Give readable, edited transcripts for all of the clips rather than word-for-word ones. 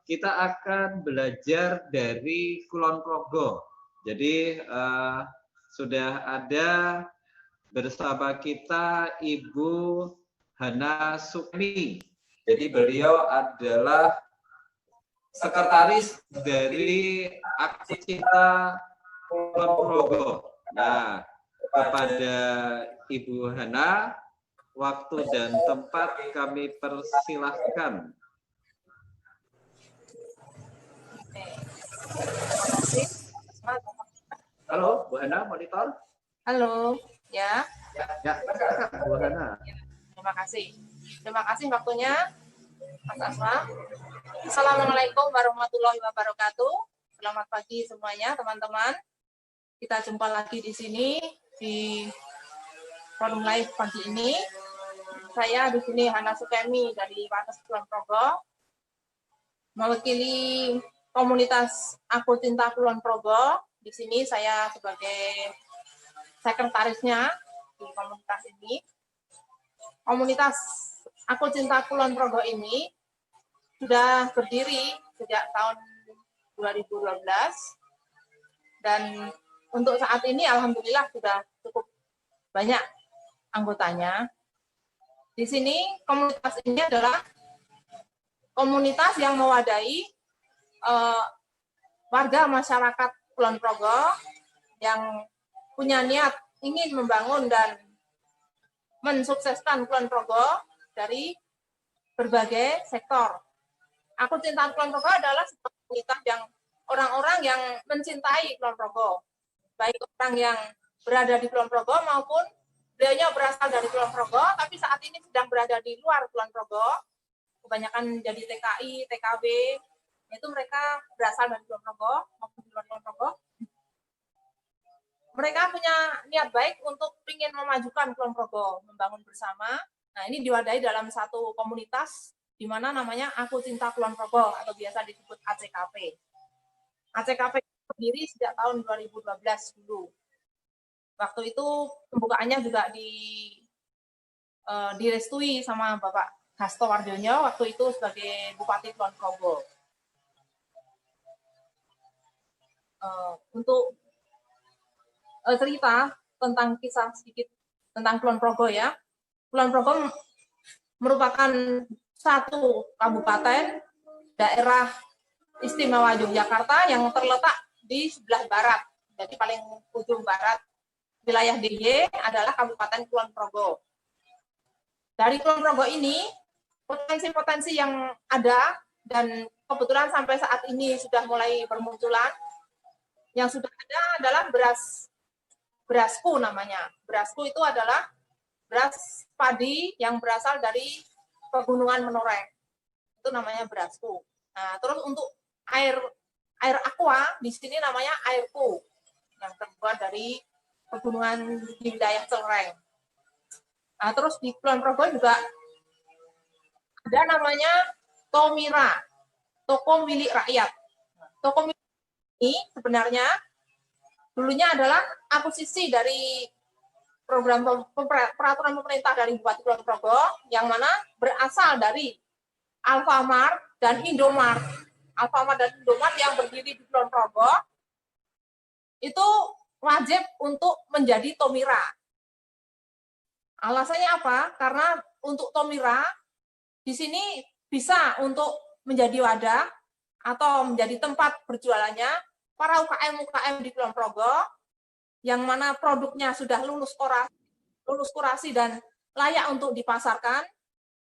kita akan belajar dari Kulon Progo. Jadi sudah ada bersama kita Ibu Hana Sukmi. Jadi beliau adalah sekretaris dari Aksi Cinta Kulon Progo. Nah, kepada Ibu Hana, waktu dan tempat kami persilahkan. Halo, Bu Hana, monitor. Halo, ya. Ya, Bu Hana. Terima kasih waktunya, Mas Asma. Assalamualaikum warahmatullahi wabarakatuh. Selamat pagi semuanya, teman-teman. Kita jumpa lagi di sini di forum live pagi ini. Saya di sini Hana Sukemi dari Wates Kulon Progo, mewakili komunitas Aku Cinta Kulon Progo. Di sini saya sebagai sekretarisnya di komunitas ini. Komunitas Aku Cinta Kulon Progo ini sudah berdiri sejak tahun 2012 dan untuk saat ini alhamdulillah sudah cukup banyak anggotanya. Di sini komunitas ini adalah komunitas yang mewadahi warga masyarakat Kulon Progo yang punya niat ingin membangun dan mensukseskan Kulon Progo dari berbagai sektor. Aku Cinta Kulon Progo adalah sebuah komunitas yang orang-orang yang mencintai Kulon Progo, baik orang yang berada di Kulon Progo maupun beliaunya berasal dari Kulon Progo, tapi saat ini sedang berada di luar Kulon Progo, kebanyakan jadi TKI, TKB, itu mereka berasal dari Kulon Progo maupun di luar Kulon Progo. Mereka punya niat baik untuk ingin memajukan Kulon Progo, membangun bersama. Nah, ini diwadahi dalam satu komunitas di mana namanya Aku Cinta Kulon Progo atau biasa disebut ACKP. ACKP berdiri sejak tahun 2012 dulu. Waktu itu pembukaannya juga direstui sama Bapak Hasto Wardjono waktu itu sebagai Bupati Kulon Progo. Untuk cerita tentang kisah sedikit tentang Kulon Progo ya. Kulon Progo merupakan satu kabupaten daerah istimewa Yogyakarta yang terletak di sebelah barat, jadi paling ujung barat wilayah DIY adalah Kabupaten Kulon Progo. Dari Kulon Progo ini, potensi-potensi yang ada dan kebetulan sampai saat ini sudah mulai bermunculan. Yang sudah ada adalah berasku namanya. Berasku itu adalah beras padi yang berasal dari pegunungan Menoreh. Itu namanya berasku. Nah, terus untuk air aqua di sini namanya airku yang terbuat dari pegunungan di wilayah Celreng. Nah, terus di Kulon Progo juga ada namanya Tomira, toko milik rakyat. Toko milik ini sebenarnya dulunya adalah akuisisi dari program peraturan pemerintah dari Bupati Kulon Progo yang mana berasal dari Alfamart dan Indomart. Alfamart dan Indomart yang berdiri di Kulon Progo itu wajib untuk menjadi Tomira. Alasannya apa? Karena untuk Tomira di sini bisa untuk menjadi wadah atau menjadi tempat berjualannya para UKM di Kulon Progo yang mana produknya sudah lulus kurasi dan layak untuk dipasarkan,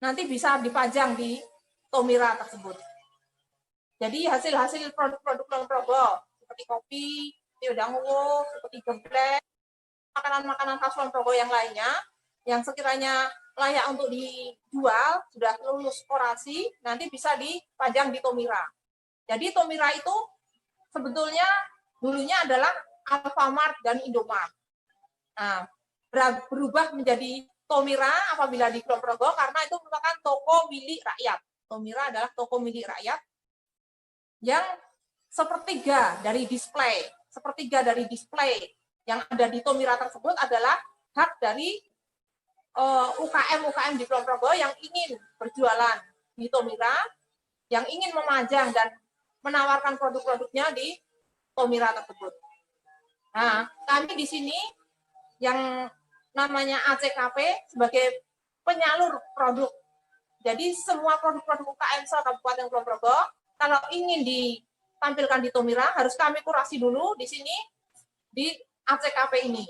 nanti bisa dipajang di Tomira tersebut. Jadi hasil-hasil produk-produk Kulon Progo seperti kopi, Tiodango, seperti geblek, makanan-makanan khas Kulon Progo yang lainnya, yang sekiranya layak untuk dijual, sudah lulus kurasi, nanti bisa dipajang di Tomira. Jadi Tomira itu sebetulnya dulunya adalah Alfamart dan Indomart. Nah, berubah menjadi Tomira apabila di Kulon Progo karena itu merupakan toko milik rakyat. Tomira adalah toko milik rakyat yang sepertiga dari display yang ada di Tomira tersebut adalah hak dari UKM di Kulon Progo yang ingin berjualan di Tomira, yang ingin memajang dan menawarkan produk-produknya di Tomira tersebut. Nah, kami di sini yang namanya ACKP sebagai penyalur produk. Jadi semua produk-produk UKM Kabupaten Kulon Progo kalau ingin ditampilkan di Tomira harus kami kurasi dulu di sini di ACKP ini.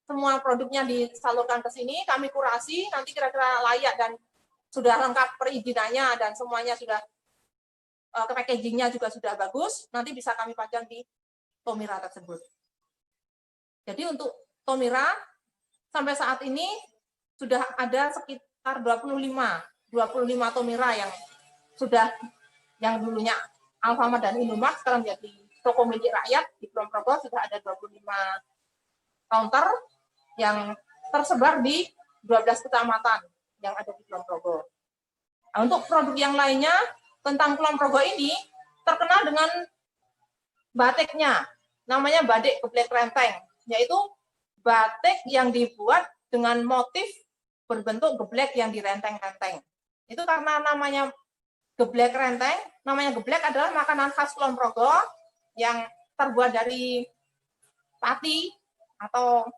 Semua produknya disalurkan ke sini, kami kurasi, nanti kira-kira layak dan sudah lengkap perizinannya dan semuanya sudah packagingnya juga sudah bagus, nanti bisa kami pajang di Tomira tersebut. Jadi untuk Tomira sampai saat ini sudah ada sekitar 25 Tomira yang sudah yang dulunya Alfamart dan Indomaret sekarang menjadi toko milik rakyat di Kulon Progo sudah ada 25 counter yang tersebar di 12 kecamatan yang ada di Kulon Progo. Nah, untuk produk yang lainnya tentang Kulon Progo ini terkenal dengan batiknya, namanya batik geblek renteng, yaitu batik yang dibuat dengan motif berbentuk geblek yang direnteng-renteng. Itu karena namanya geblek renteng, namanya geblek adalah makanan khas Kulon Progo yang terbuat dari pati atau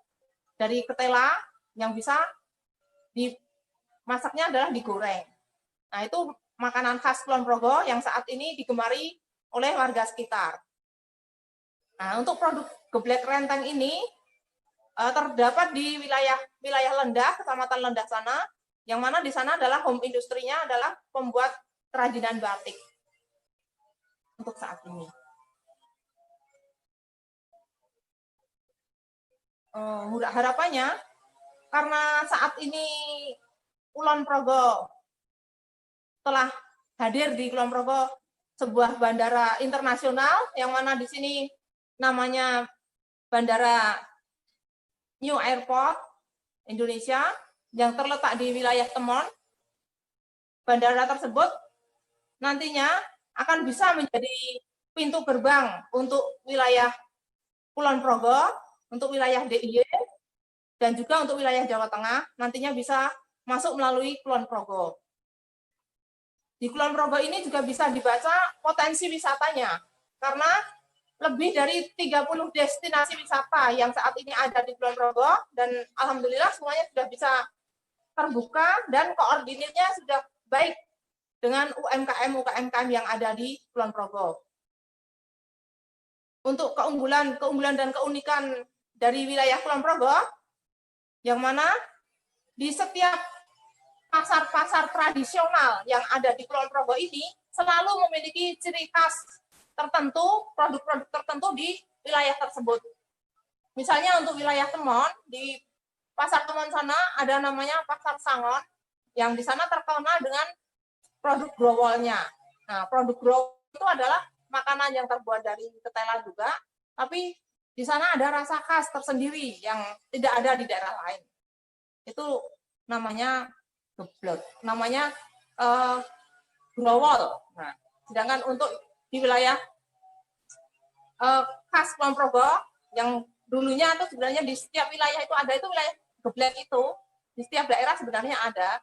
dari ketela yang bisa dimasaknya adalah digoreng. Nah, itu makanan khas Kulon Progo yang saat ini digemari oleh warga sekitar. Nah, untuk produk geblek renteng ini terdapat di wilayah Lendah, Kecamatan Lendah sana, yang mana di sana adalah home industrinya adalah pembuat kerajinan batik untuk saat ini. Harapannya karena saat ini Kulon Progo telah hadir di Kulon Progo sebuah bandara internasional yang mana di sini namanya Bandara New Airport Indonesia yang terletak di wilayah Temon. Bandara tersebut nantinya akan bisa menjadi pintu gerbang untuk wilayah Kulon Progo, untuk wilayah DIY, dan juga untuk wilayah Jawa Tengah, nantinya bisa masuk melalui Kulon Progo. Di Kulon Progo ini juga bisa dibaca potensi wisatanya, karena lebih dari 30 destinasi wisata yang saat ini ada di Kulon Progo, dan alhamdulillah semuanya sudah bisa terbuka dan koordinatnya sudah baik dengan UMKM yang ada di Kulon Progo. Untuk keunggulan dan keunikan dari wilayah Kulon Progo, yang mana di setiap pasar-pasar tradisional yang ada di Kulon Progo ini selalu memiliki ciri khas tertentu, produk-produk tertentu di wilayah tersebut. Misalnya untuk wilayah Temon, di Pasar Temon sana ada namanya Pasar Sangon, yang di sana terkenal dengan produk growolnya. Nah, produk growol itu adalah makanan yang terbuat dari ketela juga, tapi di sana ada rasa khas tersendiri yang tidak ada di daerah lain. Itu namanya geblek, namanya growol. Nah, sedangkan untuk di wilayah khas Kulon Progo yang dulunya itu sebenarnya di setiap wilayah itu ada, itu wilayah geblek itu di setiap daerah sebenarnya ada.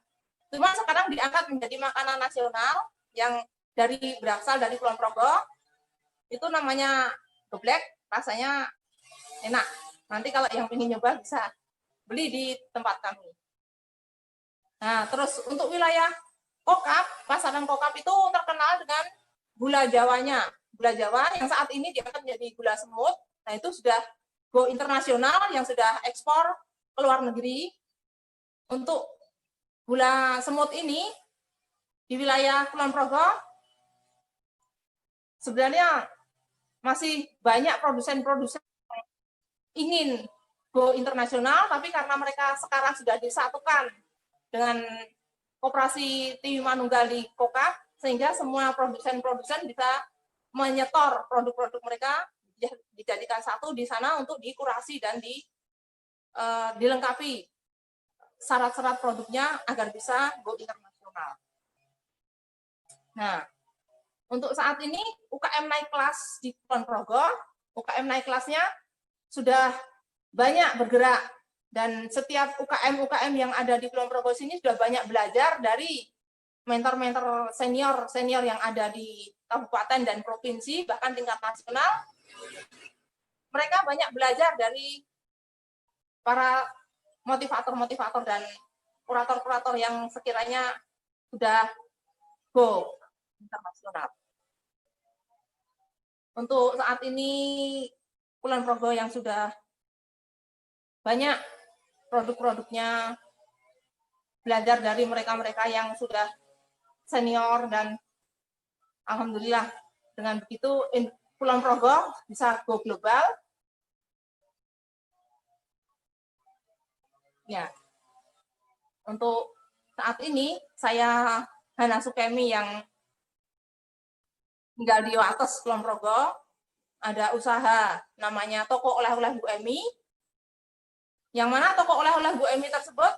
Cuma sekarang diangkat menjadi makanan nasional yang berasal dari Kulon Progo. Itu namanya geblek, rasanya enak. Nanti kalau yang ingin nyoba bisa beli di tempat kami. Nah, terus untuk wilayah Kokap, pasaran Kokap itu terkenal dengan gula Jawanya. Gula Jawa yang saat ini diangkat menjadi gula semut. Nah, itu sudah go internasional yang sudah ekspor ke luar negeri. Untuk gula semut ini di wilayah Kulon Progo sebenarnya masih banyak produsen-produsen yang ingin go internasional, tapi karena mereka sekarang sudah disatukan dengan Koperasi Tiwi Manunggal di Kokap, sehingga semua produsen-produsen bisa menyetor produk-produk mereka dijadikan satu di sana untuk dikurasi dan dilengkapi syarat-syarat produknya agar bisa go internasional. Nah, untuk saat ini UKM naik kelas di Kulon Progo, UKM naik kelasnya sudah banyak bergerak, dan setiap UKM yang ada di Kulon Progo sini sudah banyak belajar dari mentor-mentor senior yang ada di kabupaten dan provinsi, bahkan tingkat nasional. Mereka banyak belajar dari para motivator-motivator dan kurator-kurator yang sekiranya sudah go internasional. Untuk saat ini Kulon Progo yang sudah banyak produk-produknya, belajar dari mereka-mereka yang sudah senior, dan alhamdulillah dengan begitu Kulon Progo bisa go global. Ya, untuk saat ini saya Hana Sukemi yang tinggal di Wates, Kulon Progo, ada usaha namanya Toko Oleh-oleh Bu Emi, yang mana toko oleh-oleh Bu Emi tersebut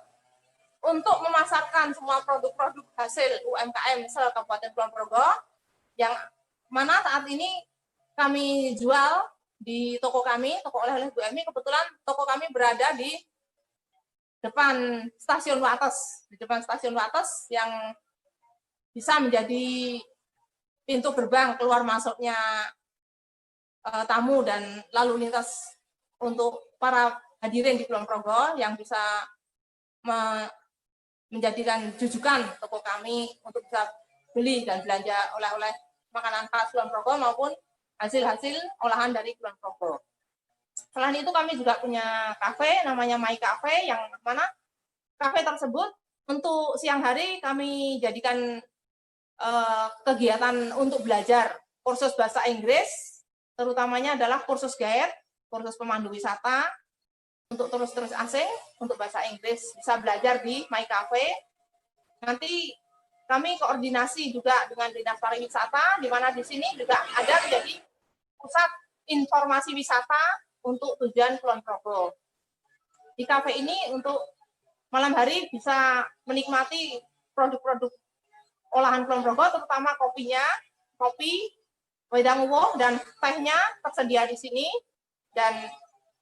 untuk memasarkan semua produk-produk hasil UMKM se-Kabupaten Kulon Progo, yang mana saat ini kami jual di toko kami, Toko Oleh-oleh Bu Emi. Kebetulan toko kami berada di depan stasiun Wates, yang bisa menjadi pintu gerbang keluar masuknya tamu dan lalu lintas untuk para hadirin di Kulon Progo yang bisa menjadikan jujukan toko kami untuk bisa beli dan belanja oleh-oleh makanan khas Kulon Progo maupun hasil-hasil olahan dari Kulon Progo. Selain itu kami juga punya kafe namanya My Cafe, yang mana kafe tersebut untuk siang hari kami jadikan kegiatan untuk belajar kursus bahasa Inggris, terutamanya adalah kursus guide, kursus pemandu wisata, untuk terus asing, untuk bahasa Inggris bisa belajar di My Cafe. Nanti kami koordinasi juga dengan Dinas Pariwisata, di mana di sini juga ada menjadi pusat informasi wisata untuk tujuan Kulon Progo. Di kafe ini untuk malam hari bisa menikmati produk-produk olahan Kulon Progo, terutama kopinya, kopi, wedang uwoh, dan tehnya tersedia di sini. Dan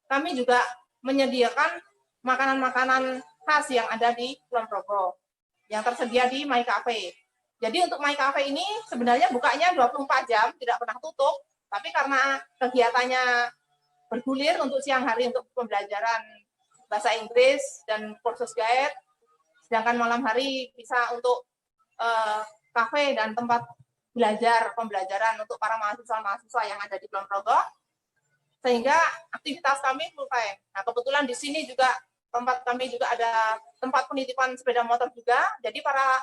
kami juga menyediakan makanan-makanan khas yang ada di Kulon Progo yang tersedia di My Cafe. Jadi untuk My Cafe ini sebenarnya bukanya 24 jam, tidak pernah tutup, tapi karena kegiatannya bergulir untuk siang hari untuk pembelajaran bahasa Inggris dan kursus guide, sedangkan malam hari bisa untuk kafe dan tempat pembelajaran untuk para mahasiswa-mahasiswa yang ada di Kulon Progo, sehingga aktivitas kami full time. Nah, kebetulan di sini juga tempat kami juga ada tempat penitipan sepeda motor juga. Jadi para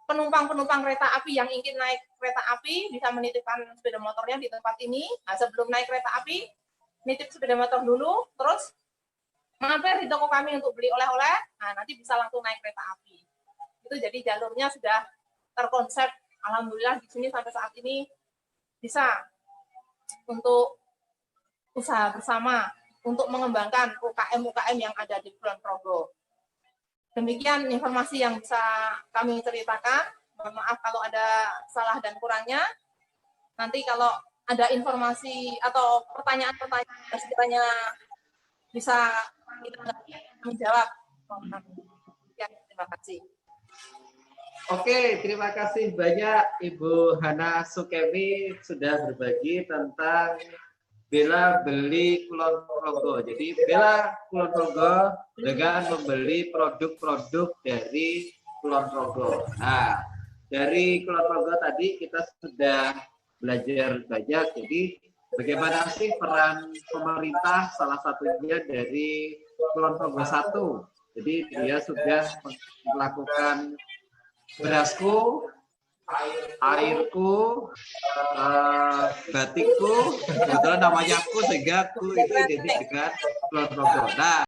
penumpang-penumpang kereta api yang ingin naik kereta api bisa menitipkan sepeda motornya di tempat ini. Nah, sebelum naik kereta api, nitip sepeda motor dulu, terus mampir di toko kami untuk beli oleh-oleh. Nah, nanti bisa langsung naik kereta api. Itu jadi jalurnya sudah terkonsep. Alhamdulillah di sini sampai saat ini bisa untuk usaha bersama untuk mengembangkan UKM-UKM yang ada di Kulon Progo. Demikian informasi yang bisa kami ceritakan. Mohon maaf kalau ada salah dan kurangnya. Nanti kalau ada informasi atau pertanyaan-pertanyaan yang sekiranya bisa kita menjawab. Ya, terima kasih. Oke, terima kasih banyak Ibu Hana Sukemi sudah berbagi tentang bela beli Kulon Progo. Jadi bela Kulon Progo dengan membeli produk-produk dari Kulon Progo. Nah, dari Kulon Progo tadi kita sudah belajar banyak. Jadi bagaimana sih peran pemerintah, salah satunya dari Kulon Progo 1. Jadi dia sudah melakukan berasku, airku, batikku, kebetulan namanya aku sehingga aku itu identik dengan Kulon Progo. Nah,